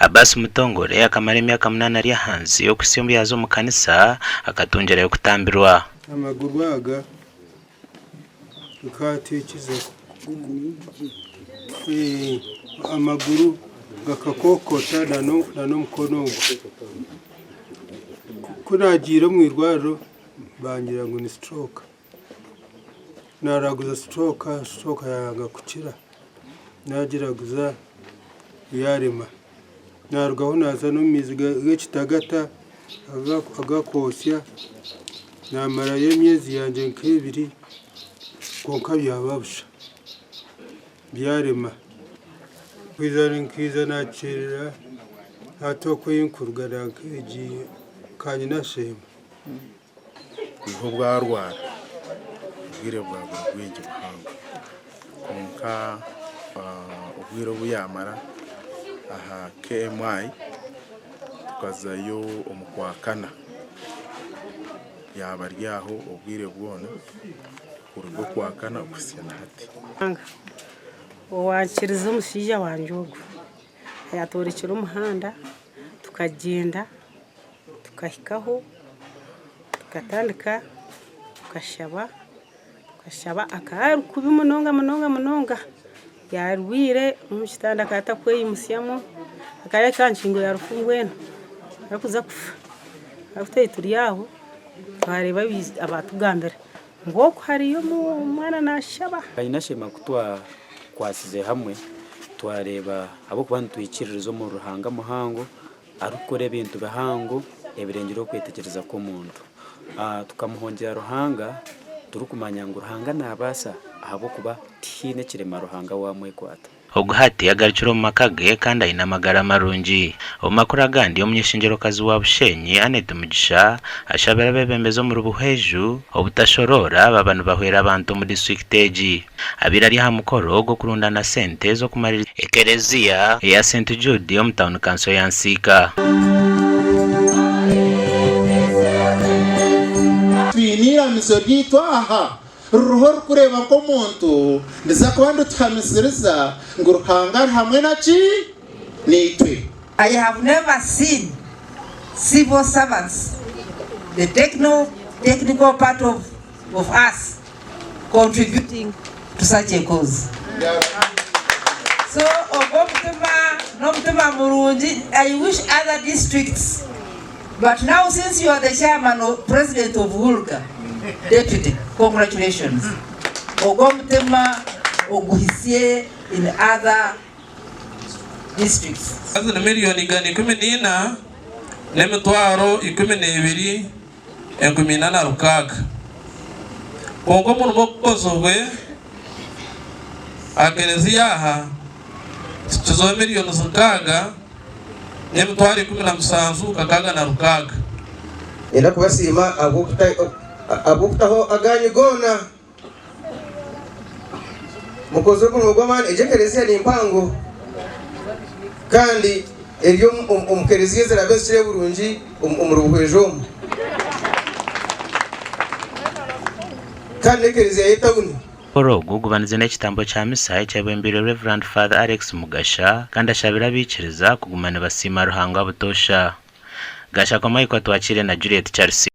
Abbas Mutongore akamara imyaka 8 ari hanze yo kusimbu yazo mu kanisa akatungera yo kutambirwa amaguru baga ukatekiza amaguru gakakokota nano mukono kunagira mu irwaro bangira ngo ni stroke naraguza stroke yanga kukira nagiraguza yarema narwaho naza no miziga g'ekitagata agakosya namara y'emyezi yanje nk'ebiri konka byababusha byarema kwiza nacerera hatoko y'inkurugara nk'egiye kanye nashema niho bwarwara ubwire bwa bwingi buhanga konka ubwire buyamara aha KMI tukazayo omukwakana yaba ryaho ubwire bwona urugo kwakana okusyana hati wakiriza umusija wanjogo yatorekera umuhanda tukagenda tukahikaho tukatandika tukashaba akaru kubi munonga yarwire umukitanda kata kweyimusyamo akaya kanshingo yarufungwena akuza kufa afite turiyaho bareba abatugambira ngo hariyo mwana nashaba kayinashema kutwa kwasize hamwe twareba abo kubantu tuyikiririzo mu ruhanga muhango arukore bintu bahango ebirengero kwetekereza ko muntu tukamuhongera ruhanga turukumanya ngo ruhanga nabasa ahabo kuba tine kirema ruhanga wamwe kwata Oguhati yagariciro mu makage kandi ayinamagara marungi omakura gandi yo munyishingiro kazi wa Bushenyi Annette Mugisha ashabera bebembezo mu rubuheju obutashorora babantu bahwera abantu mu district eji abirari ha mukoro go kurundana sente zo kumarira ekereziya ya St Jude yo mu town council ya Nsika twinira misogito aha ruhor kureba ko muntu ndiza kwando twamisiriza ngo ruhanga hamwe naci nitwe. I have never seen civil servants, the technical part of us contributing to such a cause. So I wish other districts, but now since you are the chairman or president of Hulka, deputy, congratulations. Ogomtema oguhisie in other districts. As the million gani kumenina nemetwaro 12 enkuminana rukaga. Kongo mu bokozwe agerezia ha tuzo million zukaga nemetwaro 17 kakaga na rukaga. Enda kubasima abuktaho aganye gona mukozo kumugomana ejekerezia ni mpango kandi elyo umukerezia zirabesire burungi umuruhwejo kandi ekerezia yetawuni Poro gugubanze n'ekitambo cha misa cyabembere Reverend Father Alex Mugasha kandi ashabira bikiriza kugumana basima ruhanga butosha gasha kwa maiko twakire na Juliet Charles